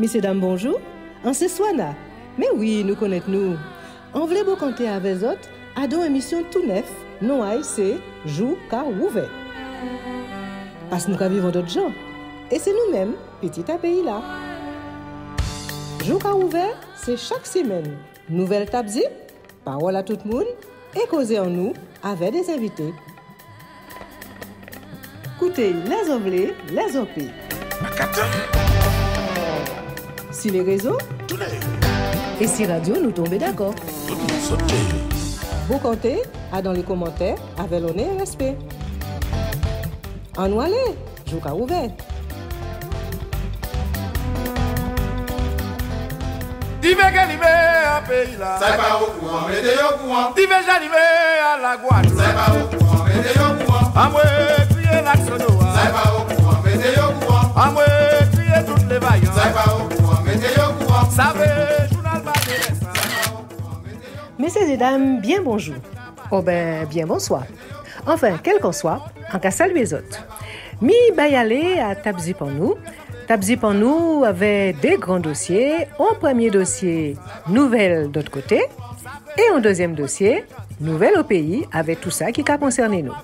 Messieurs, dames, bonjour. En ce soir-là, mais oui, nous connaissons-nous. On voulait vous compter avec les autres à deux émissions tout neuf, non c'est Jou car ouvert. Parce que nous vivons d'autres gens. Et c'est nous-mêmes, petit à pays là. Jou car ouvert, c'est chaque semaine. Nouvelle table zip, parole à tout le monde et causer en nous avec des invités. Écoutez les onglets, les OP. Si les réseaux, et si radio nous tombez d'accord. Vous comptez dans les commentaires avec l'honneur et respect. En nous aller, Jou car ouvert. Divers animé à pays là. Ça va au courant, mettez au courant. Divers animé à la Guadeloupe. Ça va au courant, mettez au courant. À moi, crier l'action noire. Ça va au courant, mettez au courant. À moi, crier toutes les vaillants. Ça va au courant, mettez au courant. Ça va, journal Badelès. Messieurs et dames, bien bonjour. Oh ben, bien bonsoir. Enfin, quel qu'on soit, en cas saluer les autres. Mi bayale à Tabzip en nous. Tabzip en nous avait des grands dossiers. En premier dossier, nouvelles d'autre côté. Et en deuxième dossier, nouvelles au pays, avec tout ça qui a concerné nous.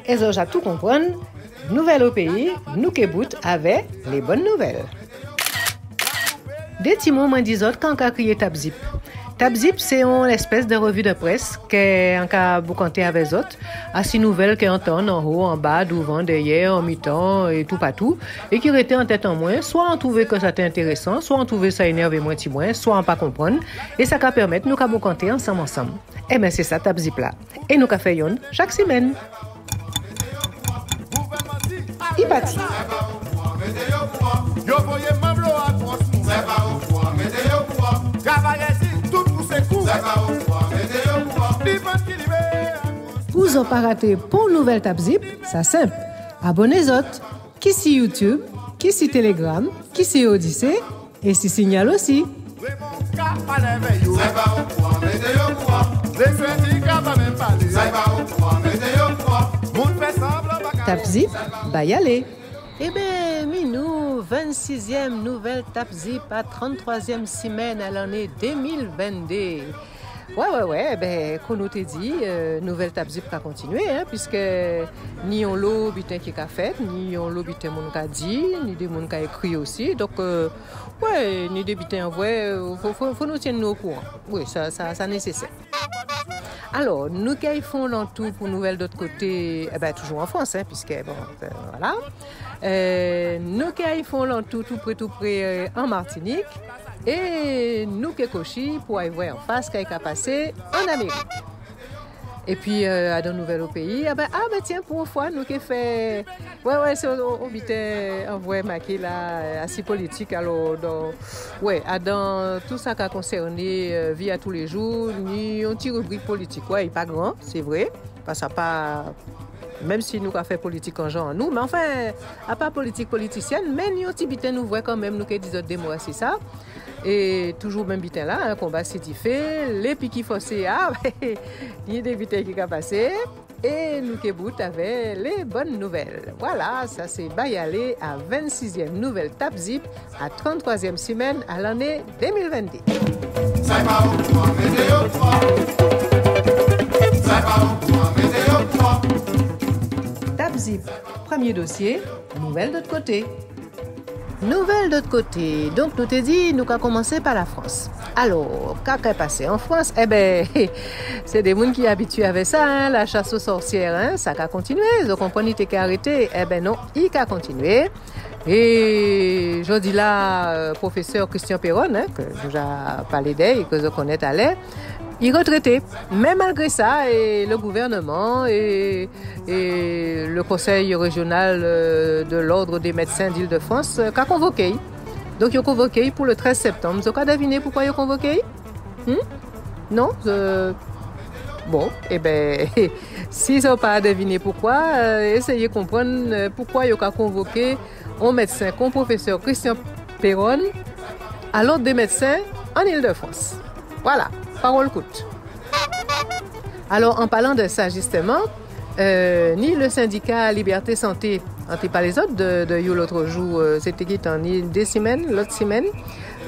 Et ça, j'ai tout comprendre. Nouvelles au pays, nous qui bout avec les bonnes nouvelles. Des petits mots m'en disent autres quand on a crié Tabzip. Tabzip, c'est une espèce de revue de presse qu'on a boucanté avec les autres, à six nouvelles qu'on entend en haut, en bas, devant, derrière, en mi-temps et tout partout, et qui étaient en tête en moins, soit on trouvait que ça était intéressant, soit on trouvait ça énervé moins petit moins, soit on pas comprendre, et ça va permettre nous qu'à boucanter ensemble. Eh bien, c'est ça Tabzip là. Et nous qu'à faire yon chaque semaine. Ipati. Pour ne pas rater pour nouvelle Tabzip, c'est simple. Abonnez-vous. Qui si YouTube, qui si Telegram, qui si Odyssée et si Signal aussi. Tabzip, bah y aller. Eh bien, nous, 26e nouvelle Tabzip à 33e semaine à l'année 2022. Ouais, ben, comme on t'a dit, nouvelle Tabzip va continuer, hein, puisque ni on l'a bitin qui a fait, ni on l'a bitin mon qui a dit, ni des monde qui a écrit aussi. Donc, ouais, ni des bitins en vrai, faut nous tenir au courant. Oui, ça nécessaire. Alors, nous qui font dans tout pour nouvelles d'autre côté, eh ben, toujours en France, hein, puisque, bon, voilà. Nous qui font dans tout près en Martinique. Et nous qui cochi pour aller voir en face ce qui a passé en Amérique. Et puis, à de nouvelles au pays, tiens, pour une fois, nous qui fait. Ouais, c'est au bitin en vrai marqué là, assez politique. Alors, dans tout ça qui a concerné vie à tous les jours, ni une petite rubrique politique. Ouais, il n'est pas grand, c'est vrai. Parce que pas. Même si nous avons fait politique en genre, nous, mais enfin, à part politique politicienne, mais nous, petit bitin, nous voyons quand même, nous qui disons des mots, c'est ça. Et toujours même bitin là, un combat fait, les piquets forcés, il y a des bitins qui ont passé, et nous qui bout avec les bonnes nouvelles. Voilà, ça c'est Bayale à 26e nouvelle Tabzip à 33e semaine à l'année 2022. Tabzip, premier dossier, nouvelle d'autre côté. Nouvelle d'autre côté. Donc, nous te dit, nous avons commencé par la France. Alors, qu'est-ce qui est passé en France? Eh bien, c'est des gens qui sont habitués avec ça, hein, la chasse aux sorcières, hein, ça a continué. Ils ont compris qu'il a arrêté. Eh bien, non, il a continué. Et je dis là, professeur Christian Perron, hein, que j'ai parlé d'elle et que je connais à l'air, il est retraité. Mais malgré ça, et le gouvernement et le conseil régional de l'ordre des médecins d'Île-de-France qu'a convoqué. Donc, ils ont convoqué pour le 13 septembre. Vous avez deviné pourquoi ils ont convoqué? Non? Bon, eh bien, s'ils n'ont pas deviné pourquoi, essayez de comprendre pourquoi ils ont convoqué un médecin comme professeur Christian Perron à l'ordre des médecins en Île-de-France. Voilà. Parole coûte. Alors, en parlant de ça, justement, ni le syndicat Liberté Santé, en pas les autres de l'autre jour, c'était qui t'en ni des semaines, l'autre semaine,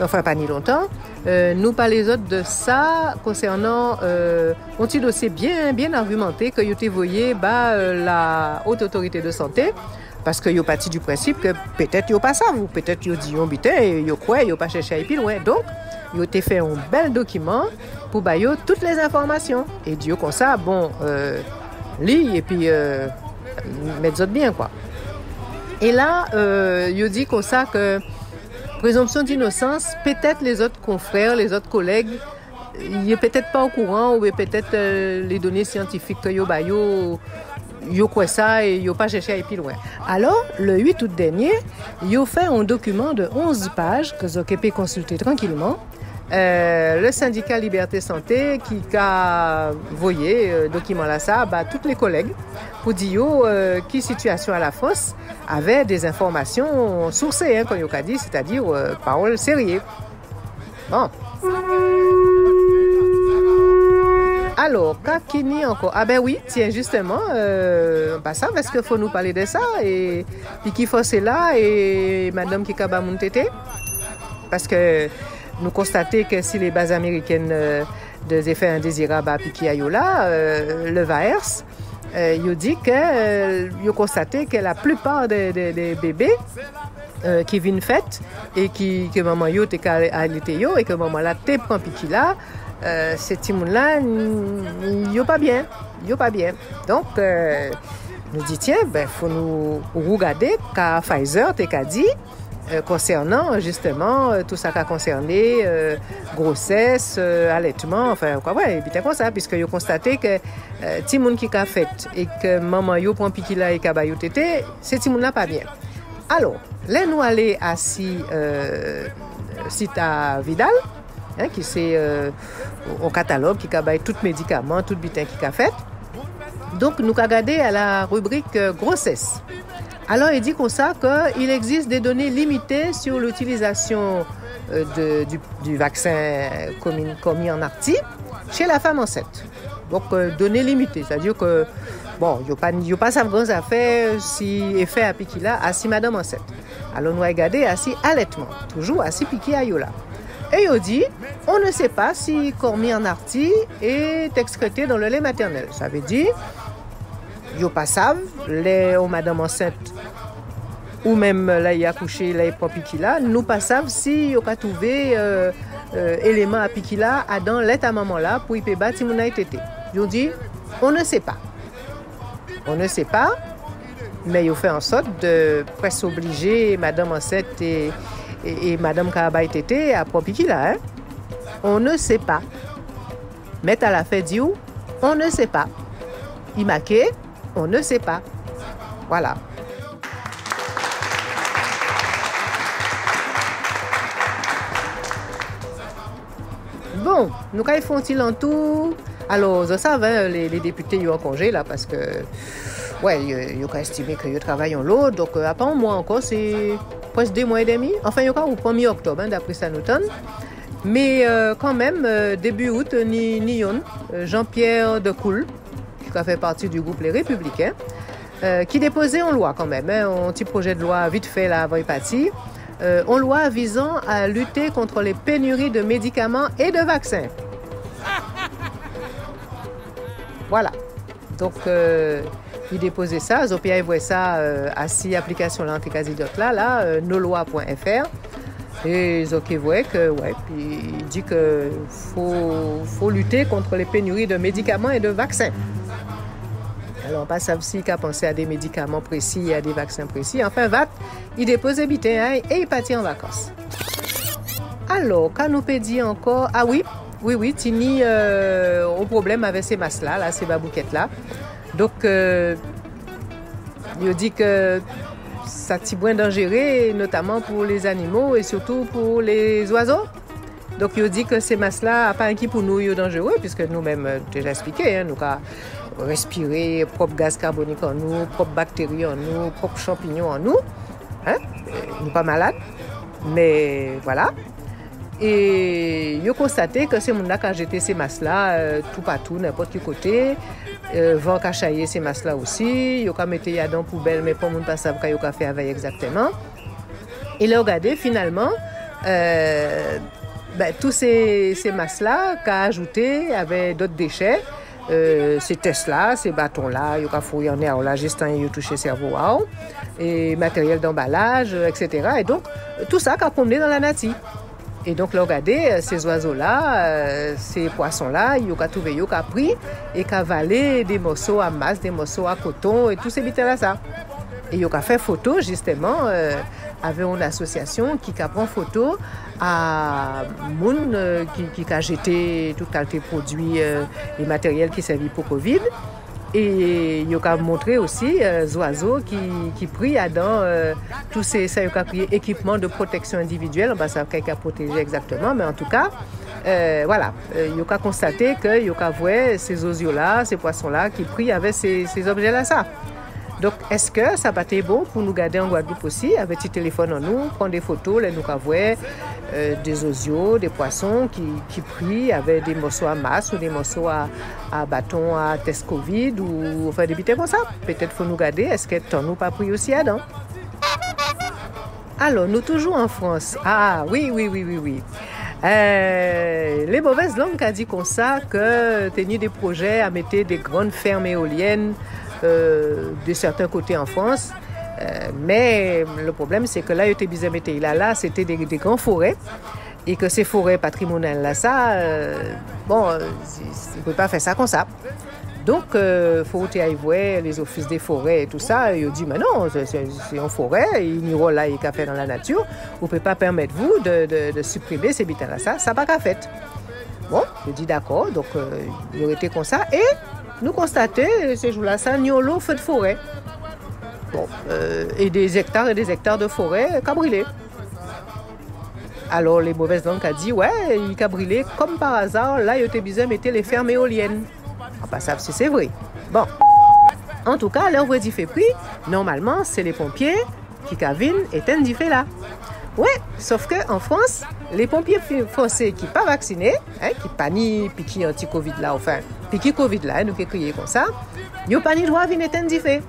enfin pas ni longtemps, nous pas les autres de ça concernant un petit dossier bien argumenté que vous avez voyé la haute autorité de santé. Parce que vous parti du principe que peut-être vous pas ça, ou peut-être vous dit et vous croyez, vous pas cherché à aller plus loin. Donc, vous avez fait un bel document pour bailler toutes les informations. Et Dieu comme ça, bon, lit et puis mettre bien quoi. Et là, vous dit comme ça que présomption d'innocence, peut-être les autres confrères, les autres collègues, ils sont peut-être pas au courant ou peut-être les données scientifiques que vous baillez. Yo quoi ça et yo pas cherché à aller plus loin. Alors, le 8 août dernier, yo fait un document de 11 pages que vous pouvez consulter tranquillement. Le syndicat Liberté Santé qui a envoyé document là ça tous les collègues pour dire qui situation à la fosse avait des informations sourcées comme yo a dit, c'est-à-dire parole sérieuses. Bon. Alors, Kakini encore. Ah ben oui, tiens, justement, ça, parce qu'il faut nous parler de ça. Et puis qui faut c'est là, et madame qui kaba moun tété. Parce que nous constatons que si les bases américaines des effets indésirables puis qui aillent là, le VAERS, il dit que il constaté que la plupart des bébés qui viennent fêtes et que maman yo te alité yo et que maman là te prend piqui là. Ces petits là, ils pas bien, Donc, nous dit tiens, faut nous regarder qu'à Pfizer t'as dit concernant justement tout ça qui a concerné grossesse, allaitement, enfin quoi ouais, et puis comme ça, puisque ils ont constaté que petit monde qui a fait et que maman yo prend piqui là et kabayou tété, ces petits là pas bien. Alors, là nous aller à site à Vidal. Qui c'est un catalogue qui a tout médicaments, tout bitin qui a fait. Donc, nous avons regardé à la rubrique grossesse. Alors, il dit comme ça qu'il existe des données limitées sur l'utilisation du vaccin commis en Arctie chez la femme enceinte. Donc, données limitées, c'est-à-dire que, bon, il n'y a pas ça grand affaire si effet à piquer là, à si madame enceinte. Alors, nous avons regardé à si allaitement, toujours à si piqué à yola. Et il dit, on ne sait pas si cormis en Arctie est excrété dans le lait maternel. Ça veut dire, ils pas savent, les madame enceinte ou même là il a couché là il là, nous pas savent si il a trouvé élément à piquer là dans lait à maman là pour y pébat si mon a été. Ils dit, on ne sait pas. On ne sait pas, mais ils ont fait en sorte de presque obliger madame enceinte et madame Karabay Tété à propre là, on ne sait pas. Mais à la fait dit où? On ne sait pas. Il marqué, on ne sait pas. Voilà. Bon, nous quand ils font-ils en tout? Alors, ça savent, les députés ils ont en congé là parce que ouais, ils ont estimé qu'ils travaillent en l'eau. Donc, à part moi encore, c'est presque 2 mois et demi. Enfin, il y a au 1er octobre, d'après ça nous donne. Mais quand même, début août, Jean-Pierre Decoul, qui a fait partie du groupe Les Républicains, qui déposait en loi quand même, un petit projet de loi vite fait là avant de partir, en loi visant à lutter contre les pénuries de médicaments et de vaccins. Voilà. Donc, il déposait ça, Zopia voit ça à 6 applications là, nolois.fr. Et Zoké voit que, ouais, puis il dit qu'il faut lutter contre les pénuries de médicaments et de vaccins. Alors, on passe aussi qu'à penser à des médicaments précis et à des vaccins précis. Enfin, il dépose des bitins et il partit en vacances. Alors, quand nous peut dire encore, ah oui, Tini, au problème avec ces masses-là, ces babouquettes-là. Donc, il dit que ça t'y bien dangereux, notamment pour les animaux et surtout pour les oiseaux. Donc, il dit que ces masses-là, pas un qui pour nous, sont dangereux, puisque nous-mêmes, déjà expliqué, nous avons respirer propre gaz carbonique en nous, propre bactéries en nous, propre champignons en nous. Nous ne sommes pas malades, mais voilà. Et ils ont constaté que ces gens-là, qui ont jeté ces masses-là, tout partout, n'importe quel côté, vont cachailler ces masses là aussi, yo ka mettre ya dans poubelle mais pas monde pas savoir yo ka faire avec exactement. Et là regardez finalement tous ces masses là qu'a ajouté avec d'autres déchets. Ces tests-là, ces bâtons-là, il y a fouillé en air, là, juste un yo touché cerveau, et matériel d'emballage, etc. Et donc, tout ça qu'a promené dans la nature. Et donc, là, regardez, ces oiseaux-là, ces poissons-là, il y a trouvé, il y a pris et qu'a avalé des morceaux à masse, des morceaux à coton et tous ces bitins-là, ça. Et il y a fait photo, justement, avec une association qui a pris photo à moun qui a jeté toute qualité de produits et matériel qui servent pour Covid. Et il a montré aussi les oiseaux qui prient dans tous ces équipements de protection individuelle. On va savoir qui a protégé exactement, mais en tout cas, voilà, il a constaté qu'il a vu ces oiseaux-là, ces poissons-là qui prient avec ces objets-là, ça. Donc, est-ce que ça va être bon pour nous garder en Guadeloupe aussi, avec petit téléphone en nous, prendre des photos, là, nous voir des osios, des poissons qui prient avec des morceaux à masse ou des morceaux à bâton à test Covid ou faire des bitins comme ça. Peut-être faut nous garder, est-ce que t'en nous pas pris aussi là-dedans? Alors, nous toujours en France. Ah, oui. Les mauvaises langues ont dit comme ça que tenir des projets à mettre des grandes fermes éoliennes de certains côtés en France. Mais le problème, c'est que là, là c'était des grandes forêts et que ces forêts patrimoniales là, ça, on ne peut pas faire ça comme ça. Donc, il faut aller voir les offices des forêts et tout ça. Ils disent, mais non, c'est en forêt, il y a là, il y a fait dans la nature. Vous ne pouvez pas permettre, vous, de supprimer ces bitins là, ça n'a pas qu'à faire. Bon, je dis d'accord, donc il aurait été comme ça. Et nous constatons, ces jours-là, ça, nous avons feu de forêt. Bon, et des hectares de forêt qu'a brûlé. Alors, les mauvaises langues ont dit, ouais, il a brûlé, comme par hasard, là, il était besoin de mettre les fermes éoliennes. On ne sait pas si c'est vrai. Bon, en tout cas, là, on voit fait prix. Normalement, c'est les pompiers qui viennent éteindre du fait là. Ouais, sauf qu'en France, les pompiers français qui ne sont pas vaccinés, qui pas ni piqué anti-Covid là, enfin, piqué Covid là, nous qui crions comme ça, ils n'ont pas ni droit à venir éteindre du fait.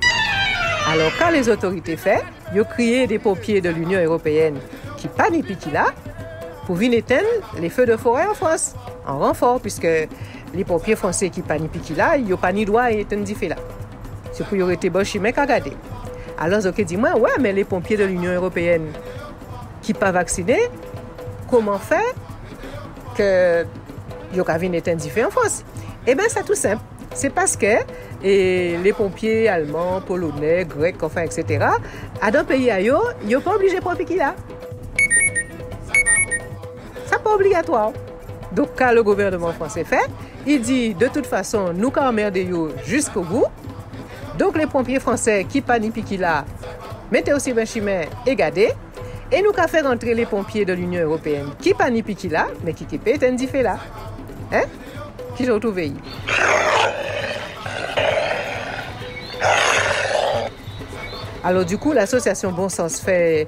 Alors, quand les autorités font, ils ont créé des pompiers de l'Union européenne qui n'ont pas ni piqué là, pour venir éteindre les feux de forêt en France, en renfort, puisque les pompiers français qui n'ont pas ni piqué là, ils n'ont pas ni droit à éteindre du fait là. C'est pour y aurait été bon chimé qu'à regarder. Alors, ils ont dit, moi, ouais, mais les pompiers de l'Union européenne qui ne sont pas vaccinés, comment faire que ils viennent éteindre du feu en France? Eh bien, c'est tout simple. C'est parce que les pompiers allemands, polonais, grecs, enfin, etc., à dans le pays, ils ne sont pas obligés de prendre piquer là. Ce n'est pas obligatoire. Donc, quand le gouvernement français fait, il dit, de toute façon, nous quand emmerder jusqu'au bout. Donc, les pompiers français qui paniquent piquer là, mettez aussi un chemin et gardez. Et nous avons fait rentrer les pompiers de l'Union européenne qui paniquent piquer là, mais qui peut éteindre du feu là. Hein? Qui j'ai retrouvé? Alors du coup, l'association Bon Sens fait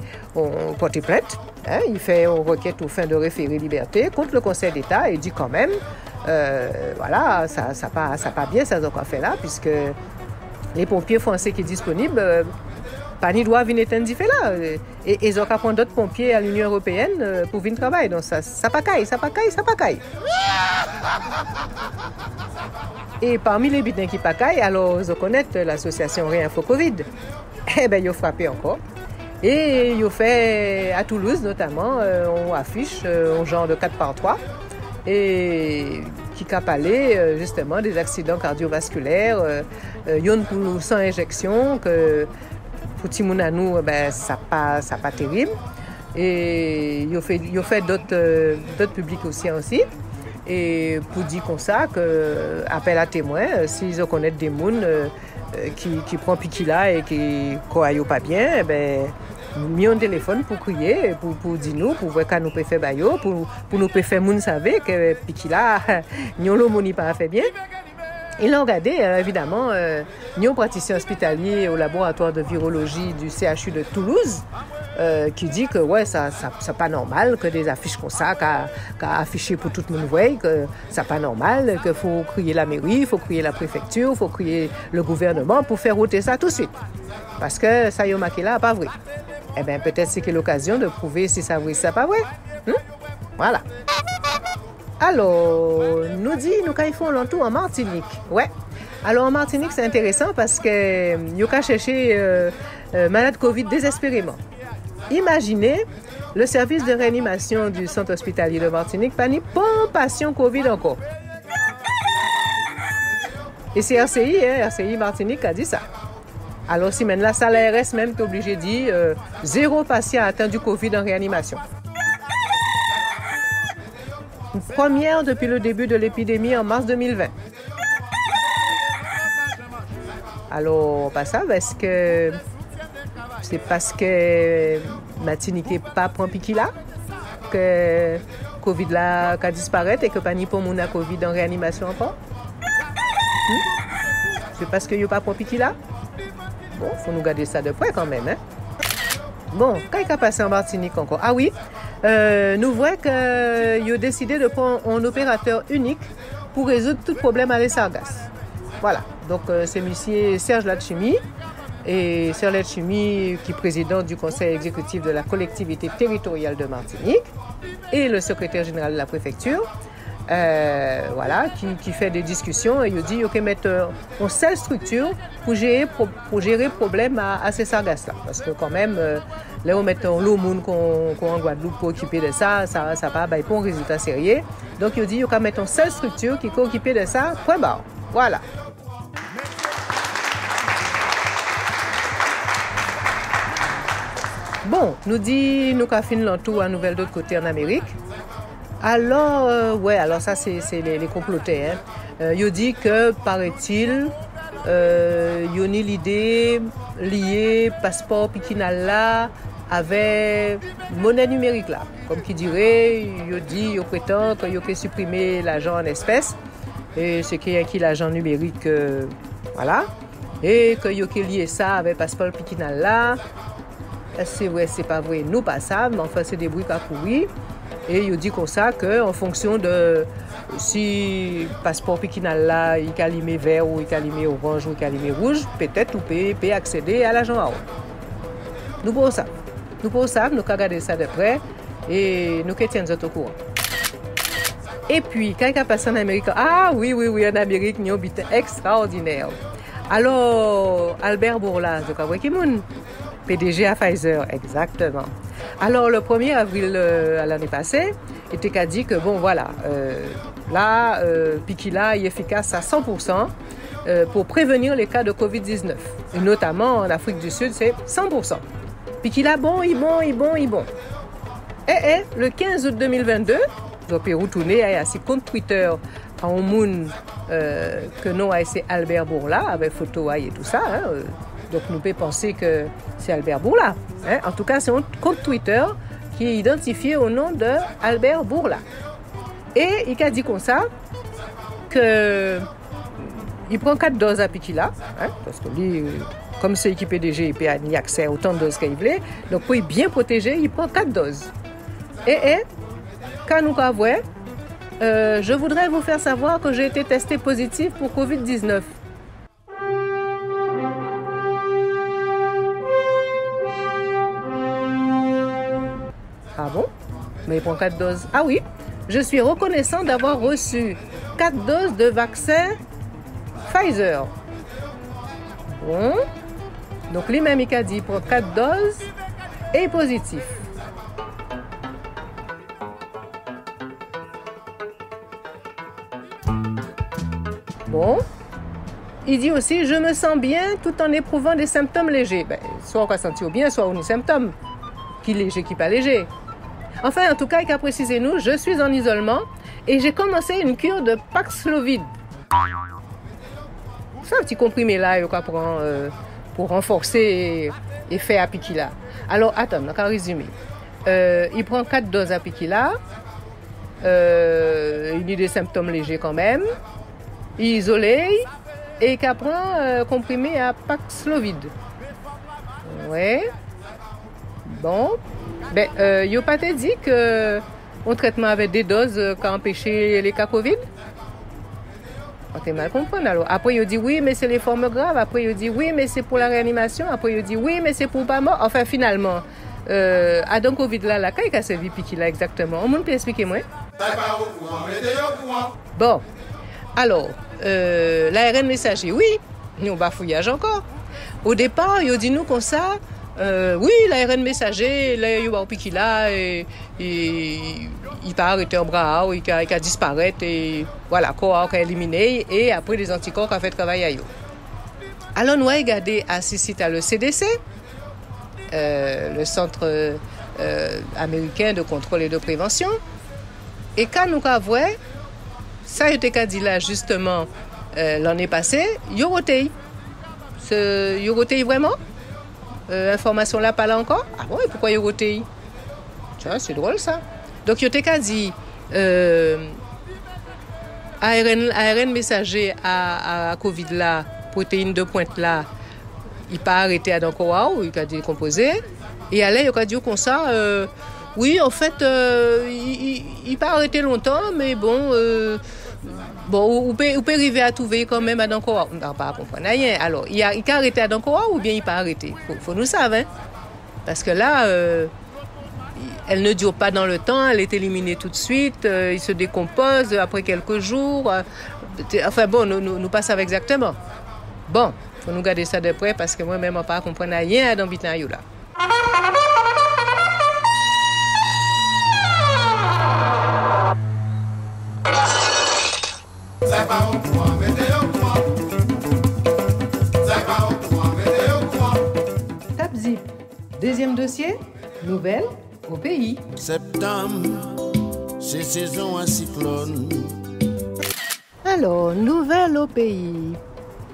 porter plainte. Il fait une requête aux fins de référé liberté contre le Conseil d'État et dit quand même, voilà, ça pas bien ça qu'on fait là, puisque les pompiers français qui sont disponibles, pas ni droit venir éteindre du feu là. Et ils ont qu'à prendre d'autres pompiers à l'Union européenne pour venir travailler. Donc ça pas caille. Et parmi les bitins qui pas caille, alors ils connaissent l'association Réinfo Covid. Eh bien, ils ont frappé encore. Et ils ont fait à Toulouse notamment, on affiche un genre de 4x3 et qui capalait justement des accidents cardiovasculaires, yon pour sans injection que pour Timounanou, ça pas terrible. Et ils ont fait d'autres publics aussi. Et pour dire comme ça, que appel à témoins, s'ils connaissent des gens qui prennent piqué là et qui ne pas bien, mis un téléphone pour crier, pour dire nous, pour voir qu'on nous peut faire baillot, pour nous peut faire moun savait que piqué là, nous l'homme pas fait bien. Et là, regardez, évidemment, nous, praticiens hospitaliers au laboratoire de virologie du CHU de Toulouse, qui dit que ouais, ça c'est pas normal que des affiches comme ça, qu'a affiché pour tout le monde voir, que c'est pas normal, qu'il faut crier la mairie, il faut crier la préfecture, il faut crier le gouvernement pour faire ôter ça tout de suite. Parce que ça y est marqué là, pas vrai. Eh bien, peut-être c'est que l'occasion de prouver si ça vrai, c'est pas vrai. Voilà. Alors, nous dit, nous quand ils font l'entour en Martinique. Ouais. Alors en Martinique, c'est intéressant parce que ils ont cherché malade Covid désespérément. Imaginez le service de réanimation du centre hospitalier de Martinique, pas ni bon patient Covid encore. Et c'est RCI Martinique a dit ça. Alors si maintenant ça l'ARS même qui est obligé de dire 0 patient atteint du Covid en réanimation. Une première depuis le début de l'épidémie en mars 2020. Alors, pas ça, parce que c'est parce que Martinique n'est pas prend piqui là, que Covid là a disparu et que pas ni pour mon a Covid en réanimation encore. C'est parce que n'y a pas prend piqui là. Bon, faut nous garder ça de près quand même, hein. Bon, quand il a passé en Martinique encore. Ah oui, nous voyons qu'ils ont décidé de prendre un opérateur unique pour résoudre tout problème à l'Essargas. Voilà, donc c'est M. Serge Latchimi, et Serge Latchimi qui est président du conseil exécutif de la collectivité territoriale de Martinique et le secrétaire général de la préfecture, voilà, qui fait des discussions et il dit qu'il mettre une seule structure pour gérer problème à ces sargasses-là. Parce que quand même, là on met l'eau monde qu'on en Guadeloupe pour occuper de ça va pas un résultat sérieux. Donc il dit qu'il mettre une seule structure qui peut occuper de ça, point barre. Voilà. Bon, nous dit, nous avons fait l'entour à nouvelle d'autre côté en Amérique. Alors, ouais, alors ça c'est les complotés. Ils dit que, paraît-il, ils ont l'idée liée passeport Pikinala avec monnaie numérique là. Comme qui dirait, ils prétendent qu'ils ont supprimé l'argent en espèces. Et c'est qu'il y a qui l'argent numérique, voilà. Et qu'ils ont lié ça avec passeport Pikinala. C'est vrai, c'est pas vrai, nous pas ça, mais enfin c'est des bruits à courir. Et il dit comme ça qu'en fonction de si passeport Pikinal là, il a limé vert ou il a limé orange ou il a limé rouge, peut-être vous pouvez accéder à l'argent à haut. Nous pour ça, nous avons regardé ça de près et nous tiennent au courant. Et puis, quand il a passé en Amérique, ah oui, en Amérique, il y a un bulletin extraordinaire. Alors, Albert Bourla, je crois qu'il y a PDG à Pfizer, exactement. Alors, le 1er avril à l'année passée, il a dit que, bon, voilà, Piqui-là est efficace à 100% pour prévenir les cas de COVID-19. Et notamment en Afrique du Sud, c'est 100%. Piqui-là, bon. Et le 15 août 2022, je peux retourner à ce compte Twitter à un monde que nous avons c'est Albert Bourla, avec photo et tout ça. Donc, nous pouvons penser que c'est Albert Bourla. En tout cas, c'est un compte Twitter qui est identifié au nom de Albert Bourla. Et il a dit comme ça qu'il prend 4 doses à Piqui-là, parce que lui, comme c'est équipé PDG, il peut y accès à autant de doses qu'il veut. Donc, pour être bien protégé, il prend 4 doses. Et quand nous avons, je voudrais vous faire savoir que j'ai été testé positif pour COVID-19. Ah bon? Mais il prend 4 doses. Ah oui, je suis reconnaissant d'avoir reçu 4 doses de vaccin Pfizer. Bon. Donc lui-même, il a dit il prend 4 doses et positif. Bon. Il dit aussi, je me sens bien tout en éprouvant des symptômes légers. Soit on va sentir bien, soit on a des symptômes. Qui léger, qui pas léger. Enfin, en tout cas, il a précisé nous, je suis en isolement et j'ai commencé une cure de Paxlovid. C'est un petit comprimé là, pour renforcer et faire à Piqui-là. Alors, attends, on va résumer. Il prend 4 doses à Piqui-là. Il a des symptômes légers quand même. Il est isolé et il prend comprimé à Paxlovid. Ouais. Bon, ben, yo pas te dit que un traitement avec des doses qui a empêché les cas Covid? On t'a mal comprendre alors. Après, il dit oui, mais c'est les formes graves. Après, il dit oui, mais c'est pour la réanimation. Après, il dit oui, mais c'est pour pas mort. Enfin, finalement, Adam Covid là, quand il a servi piqui là exactement? On peut expliquer moi? Bon, alors, l'ARN messager, oui, nous bafouillage encore. Au départ, il dit nous comme ça. Oui, l'ARN messager, là, il y a un piqui là, et il peut arrêter un bras, il peut disparaître, et voilà, corps qui a éliminé, et après les anticorps qui ont fait travail à eux. Alors, nous avons regardé à Sicile le CDC, le Centre américain de contrôle et de prévention, et quand nous avons vu, ça a été dit là justement l'année passée, il y a vraiment? Information là, pas là encore? Ah bon, et pourquoi il y a roté? C'est drôle ça. Donc, il y a dit ARN messager à Covid là, protéine de pointe là, il pas arrêté à Dankoa ou il a décomposé. Et là, il a dit comme ça, oui, en fait, il pas arrêté longtemps, mais bon, on peut arriver à trouver quand même à Dankoa. On n'a pas compris rien. Alors, il a arrêté à Dankoa ou bien il pas arrêté? Faut nous savoir, hein? Parce que là, elle ne dure pas dans le temps, elle est éliminée tout de suite, il se décompose après quelques jours. Enfin bon, nous pas savons exactement. Bon, faut nous garder ça de près parce que moi-même, je ne comprends pas rien dans Bitnaïou là. Tapzip, deuxième dossier, nouvelle au pays. Septembre, c'est saison à cyclone. Alors, nouvelle au pays.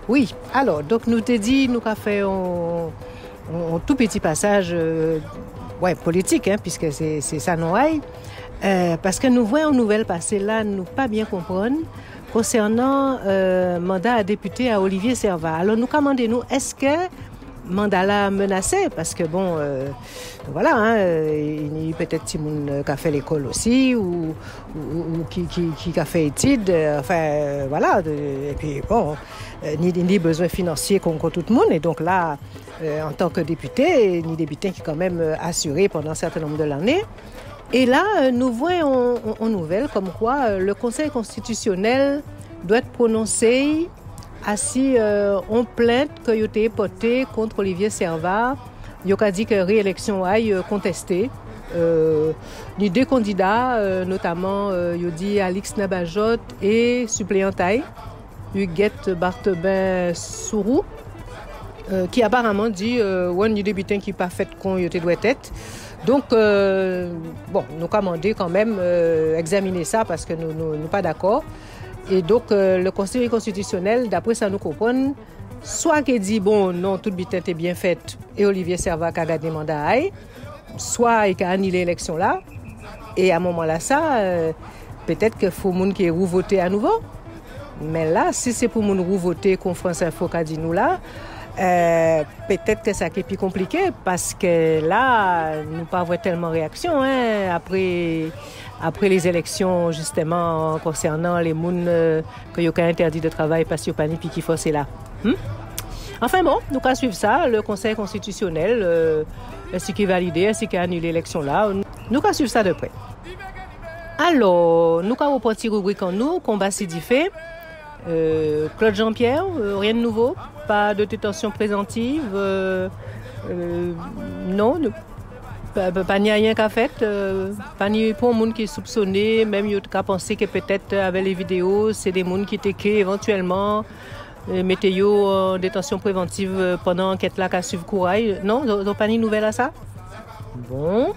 Oui, alors, donc nous te dit, nous avons fait un tout petit passage politique, hein, puisque c'est ça nous aille. Parce que nous voyons une nouvelle passer là, nous pas bien comprendre concernant mandat à député à Olivier Servat. Alors nous commandons, est-ce que mandat là menacé? Parce que bon, voilà, hein, il y a peut-être qui a fait l'école aussi ou qui a fait études, enfin voilà, et puis bon, ni besoin financier contre tout le monde. Et donc là, en tant que député, ni député qui est quand même assuré pendant un certain nombre de l'année. Et là, nous voyons en nouvelle comme quoi le Conseil constitutionnel doit être prononcé assis en plainte que a été portée contre Olivier Servat. Il a dit que la réélection aille contestée. Les deux candidats, notamment, il dit Alix Nabajot et suppléant Taï, Huguette Barthebin Sourou, qui apparemment dit ouais, ni député qui pas fait qu'on il doit être. Donc, bon, nous commandons quand même examiner ça parce que nous pas d'accord. Et donc, le Conseil constitutionnel, d'après ça nous comprend, soit qu'il dit, bon, non, toute bitin est bien faite et Olivier Servat a gagné mandat, soit il a annulé l'élection là. Et à un moment là, ça, peut-être qu'il faut moun qui voter à nouveau. Mais là, si c'est pour moun voter comme France Info qu'a dit nous là, peut-être que ça qui est plus compliqué parce que là, nous pas avoir tellement réaction hein, après les élections justement concernant les gens que y a interdit de travail parce qu'il n'y a pas ni qui forcé là. Enfin bon, nous allons suivre ça, le Conseil constitutionnel, ainsi qu'il validé, ainsi qu'il annulé l'élection là. Nous allons suivre ça de près. Alors, nous allons reprendre une rubrique en nous, combat sidifé. Claude Jean-Pierre, rien de nouveau, pas de détention préventive, non, pas ni rien qu'a fait, pas ni pour un monde qui est soupçonné, même il y a pensé que peut-être avec les vidéos, c'est des gens qui étaient éventuellement météo en détention préventive pendant l'enquête là qu'a suivi Courail. Non, donc pas ni nouvelle à ça. Bon.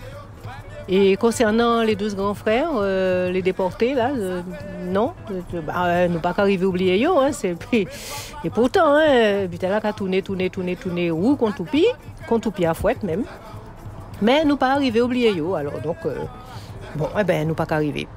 Et concernant les 12 grands frères, les déportés, là, non, nous pas qu'arriver à oublier eux, hein, et pourtant, hein, là, qu'à tourner, ou contre Toupi à fouette même. Mais nous pas arriver à oublier eux, alors donc, bon, eh ben, nous pas qu'arriver.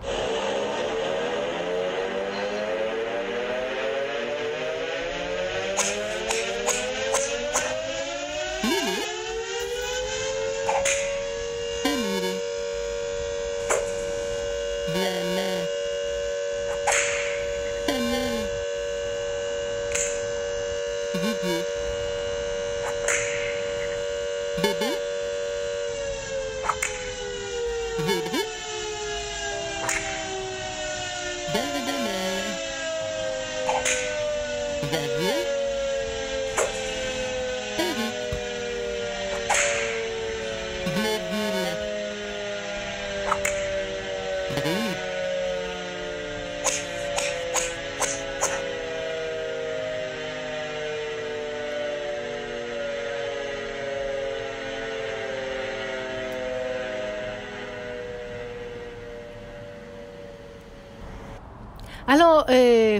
Alors,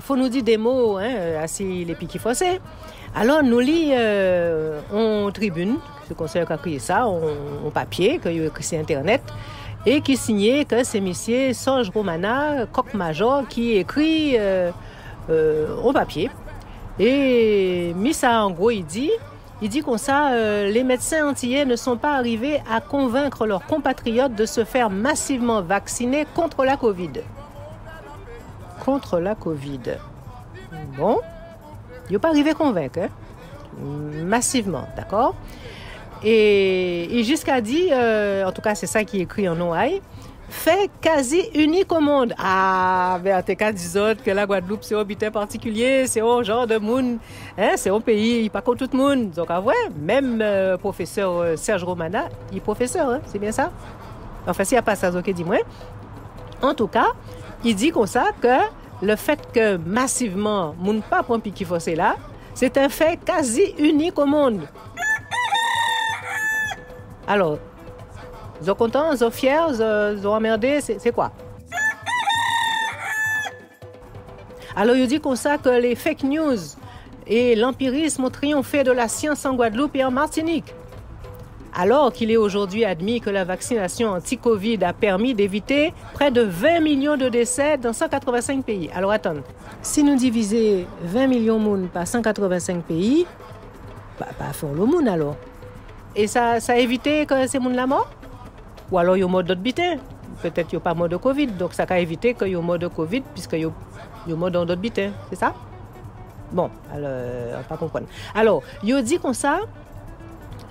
faut nous dire des mots, assez les piquets forcés. Alors, nous lit en tribune, ce conseil qui a créé ça, en papier, qui a écrit sur Internet, et qui signait que c'est monsieur Sorge Romana, coq-major, qui écrit en papier. Et Missa, en gros, il dit comme ça, les médecins antillais ne sont pas arrivés à convaincre leurs compatriotes de se faire massivement vacciner contre la Covid. Contre la Covid. Bon, ils n'ont pas arrivé à convaincre, massivement, d'accord? Et jusqu'à dire, en tout cas c'est ça qui est écrit en noailles, fait quasi unique au monde. Ah, mais en tout cas, disons que la Guadeloupe, c'est un habitat particulier, c'est un genre de monde, c'est un pays, pas comme tout le monde. Donc, ah ouais, même professeur Serge Romana, il est professeur, c'est bien ça? Enfin, s'il n'y a pas ça, ok, dis-moi. En tout cas, il dit comme ça que le fait que massivement, moun pas prend piqui fossé là, c'est un fait quasi unique au monde. Alors, ils sont contents, ils sont fiers, ils sont emmerdés, c'est quoi? Alors, il dit comme ça que les fake news et l'empirisme ont triomphé de la science en Guadeloupe et en Martinique. Alors qu'il est aujourd'hui admis que la vaccination anti-Covid a permis d'éviter près de 20 millions de décès dans 185 pays. Alors attends, si nous divisons 20 millions de monde par 185 pays, pas faire le monde alors. Et ça a évité que ces monde la mort? Ou alors il y a mort d'autres bitins? Peut-être qu'il n'y a pas mort de Covid, donc ça a évité qu'il y ait mort de Covid puisqu'il y a mort dans d'autres bitins, c'est ça? Bon, alors, on va pas comprendre. Alors, il dit comme ça,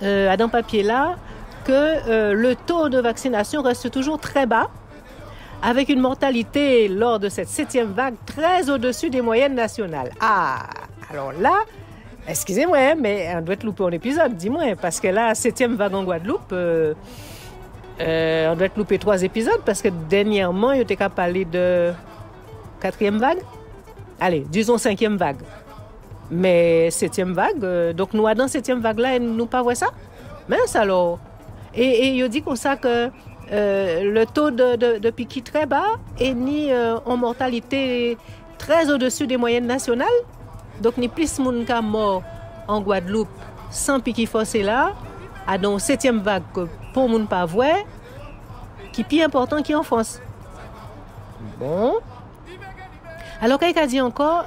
dans papier là, que le taux de vaccination reste toujours très bas, avec une mortalité lors de cette 7e vague très au-dessus des moyennes nationales. Ah, alors là, excusez-moi, mais on doit être loupé un épisode, dis-moi, parce que là, 7e vague en Guadeloupe, on doit être loupé 3 épisodes, parce que dernièrement, il était qu'à parler de 4e vague. Allez, disons 5e vague. Mais 7e vague, donc nous, dans 7e vague-là, nous pas voir ça. Mince alors. Et il dit comme ça que le taux de piqui très bas et ni en mortalité très au-dessus des moyennes nationales. Donc, ni plus de monde qui mort en Guadeloupe sans piqui forcé là, à dans 7e vague que pour monde pas voir, qui est plus important qu'en France. Bon. Alors, quelqu'un a dit encore,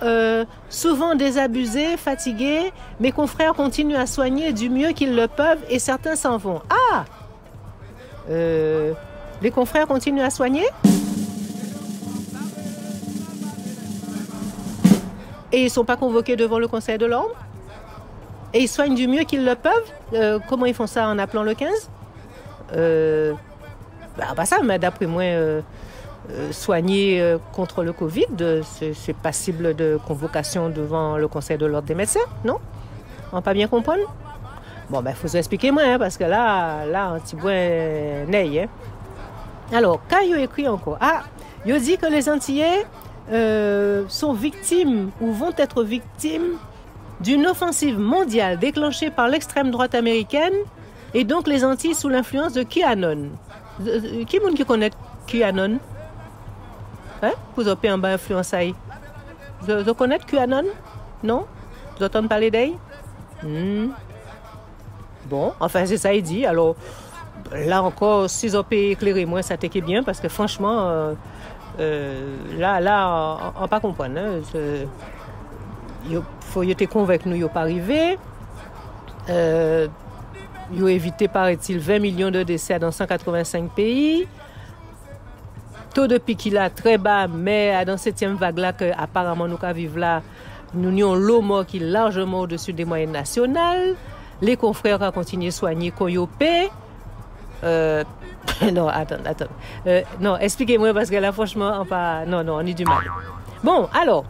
souvent désabusés, fatigués, mes confrères continuent à soigner du mieux qu'ils le peuvent et certains s'en vont. Ah! Les confrères continuent à soigner? Et ils ne sont pas convoqués devant le Conseil de l'Ordre? Et ils soignent du mieux qu'ils le peuvent? Comment ils font ça en appelant le 15? Pas ça, mais d'après moi... soigner contre le Covid, c'est passible de convocation devant le Conseil de l'Ordre des médecins, non? On pas bien comprendre? Bon, ben, faut expliquer moi, parce que là, un petit bout n'est. Alors, quand il écrit encore, il dit que les Antillais sont victimes ou vont être victimes d'une offensive mondiale déclenchée par l'extrême droite américaine et donc les Antilles sous l'influence de QAnon. Qui est-ce qui connaît QAnon? Vous avez un bas influence à vous connaissez QAnon? Non? Vous entendez parler d'elle? Bon, enfin c'est ça il dit. Alors là encore, si vous pouvez éclairer moi, ça t'équipe bien parce que franchement, là, on ne pas comprendre. Il faut te convaincre nous, il n'y a pas arrivé. Il a évité, paraît-il, 20 millions de décès dans 185 pays. Taux de piqui là très bas, mais dans cette 7e vague là que apparemment nous vivons là, nous avons l'eau mort qui est largement au-dessus des moyennes nationales. les confrères ont continué à soigner Koyopé. Non, attends. Non, expliquez-moi parce que là, franchement, non, on a du mal. Bon, alors,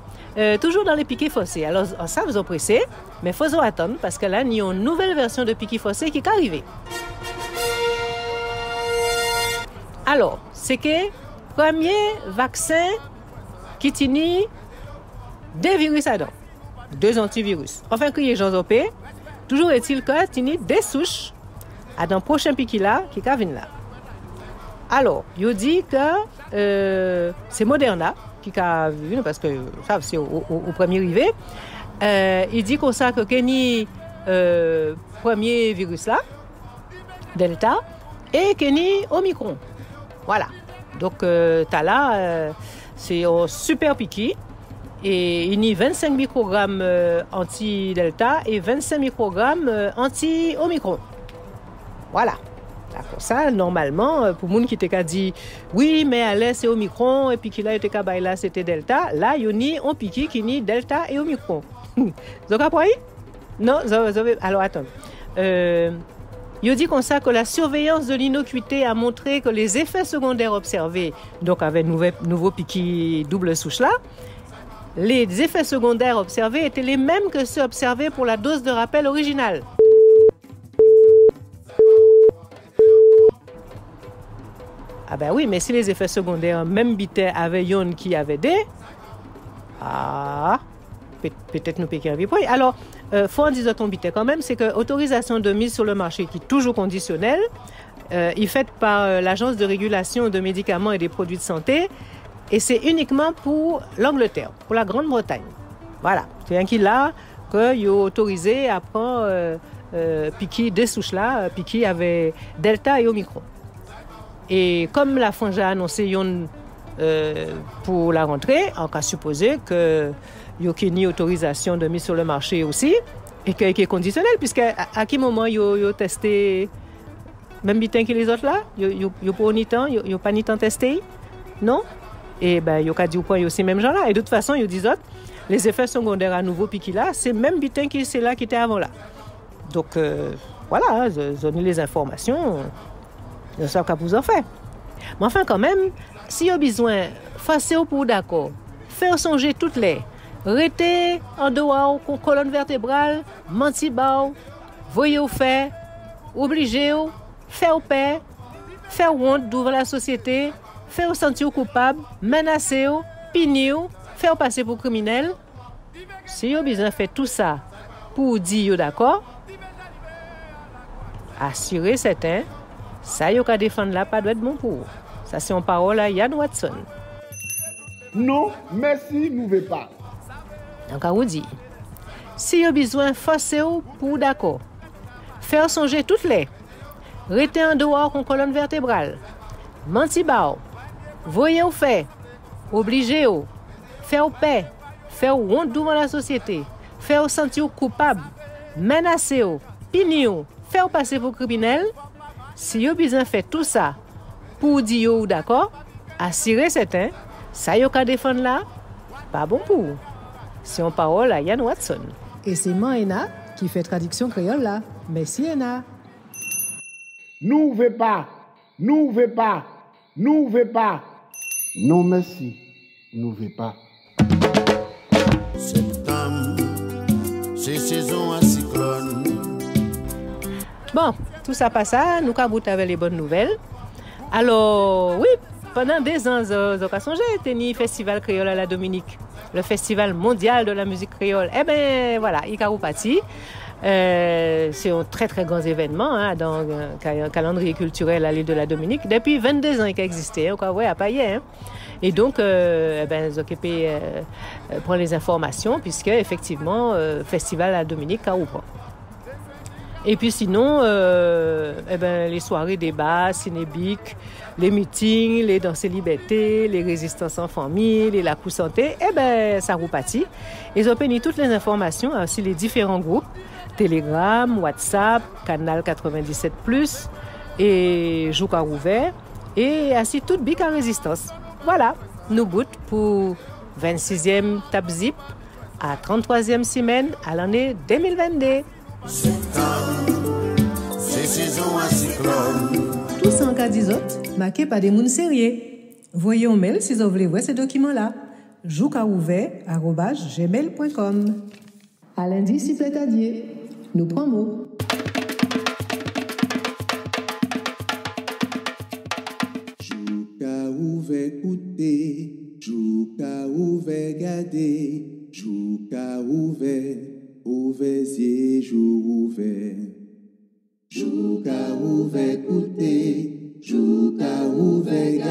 toujours dans les piquets fossés. Alors, ça, vous en pressez, mais il faut attendre parce que là, il y a une nouvelle version de piquet fossé qui est arrivée. Alors, c'est que premier vaccin qui tient des virus à dents, 2 antivirus. Enfin, que les gens ont payé, toujours est-il que tient des souches à dans le prochain piquet là qui vient là. Alors, il dit que c'est Moderna qui a vu, parce que ça, c'est au premier arrivé. Il dit qu'on sait que Kenny, premier virus là, Delta, et Kenny Omicron. Voilà. Donc, t'as là, c'est un super piquet. Et il y a 25 microgrammes anti-Delta et 25 microgrammes anti-Omicron. Voilà. D'accord. Ça, normalement, pour les gens qui étaient dit oui, mais à l'aise c'est Omicron, et puis qu'il a été là, c'était Delta, là, il y a un piquet qui est Delta et Omicron. Vous avez compris? Non, alors attends. Il dit comme ça que la surveillance de l'innocuité a montré que les effets secondaires observés, donc avec nouveau piquet double souche là, les effets secondaires observés étaient les mêmes que ceux observés pour la dose de rappel originale. Ah ben oui, mais si les effets secondaires, même bité avec yon qui avait des, peut-être nous péquer un point. Alors, faut en dire ton bité quand même, c'est que autorisation de mise sur le marché qui est toujours conditionnelle, est faite par l'Agence de régulation de médicaments et des produits de santé, et c'est uniquement pour l'Angleterre, pour la Grande-Bretagne. Voilà, c'est un qui là qu'il est autorisé à prendre piquet des souches là, piquet avec Delta et Omicron. Et comme la France a annoncé pour la rentrée, on a supposé que il y a une autorisation de mise sur le marché aussi, et qui est conditionnelle, puisque à quel moment il y a testé même bitin que les autres là, il n'y a pas ni temps testé, non? Et ben il y a dit au point aussi même gens là. Et de toute façon, il y a des autres, les effets secondaires à nouveau piquet là, c'est même bitin qui c'est là qui était avant là. Donc voilà, je donne les informations. Je sais que vous en faites. Mais enfin, quand même, si vous avez besoin, fassez-vous pour d'accord. Faire songer toutes les. Restez en dehors, colonne vertébrale, menti-bao, voyez au fait, obligez-vous, faire paix, faire honte devant la société, faire sentir coupable, menacer-vous, punir-vous, faire passer pour criminel. Si vous avez besoin de faire tout ça pour dire d'accord, assurez certain. Ça, il y a défendre là, pas doit être bon pour vous. Ça, c'est en parole à Yann Watson. Non, merci, nous ne voulons pas. Donc, à vous dire, si vous avez besoin, forcez-vous pour d'accord. Faire songer toutes les. Restez en dehors con colonne vertébrale. Menti-bao. Voyez au fait. Obligez-vous. Faire paix. Faire honte devant la société. Faire sentir coupable. Menacer-vous. Punir-vous. Faire passer pour criminel. Si vous avez besoin de faire tout ça pour dire d'accord, assurez certain, ça vous avez défendre là, pas bon pour vous. C'est en parole à Yann Watson. Et c'est Maëna qui fait traduction créole là. Merci Ena. Nous ne voulons pas. Nous ne voulons pas. Nous ne voulons pas. Non merci, nous ne voulons pas. Septembre, c'est saison à cyclone. Bon, tout ça passe à nous cabouter avec les bonnes nouvelles. Alors, oui, pendant 2 ans, j'ai tenu festival créole à la Dominique, le festival mondial de la musique créole. Eh bien, voilà, il a parti. C'est un très très grand événement dans le calendrier culturel à l'île de la Dominique. Depuis 22 ans qu'il a existé, encore ouais, à Paillet. Hein. Et donc, Zoképé prend les informations puisque effectivement, festival à la Dominique a ouvert. Et puis sinon, les soirées débats, cinébiques, les meetings, les danses liberté, les résistances en famille, les la santé, ça repartit. Ils ont obtenu toutes les informations, aussi les différents groupes, Telegram, WhatsApp, Canal 97+, et Jouka ouvert, et ainsi toute bic en résistance. Voilà, nous goûtons pour 26e Tapzip à 33e semaine à l'année 2022. c'est saison à cyclone. Tout ça en cas d'isot, marqué par des mouns sérieux. Voyez un mail si vous voulez voir ces documents-là. joukaouvert@gmail.com. À lundi, si plaît à Dieu. Nous prenons. Jouka ouvert écouter, jouka ouvert garder, jouka ouvert, ouvert yeux, jour ouvert. Jouka ouvert écouter, jouka ouvert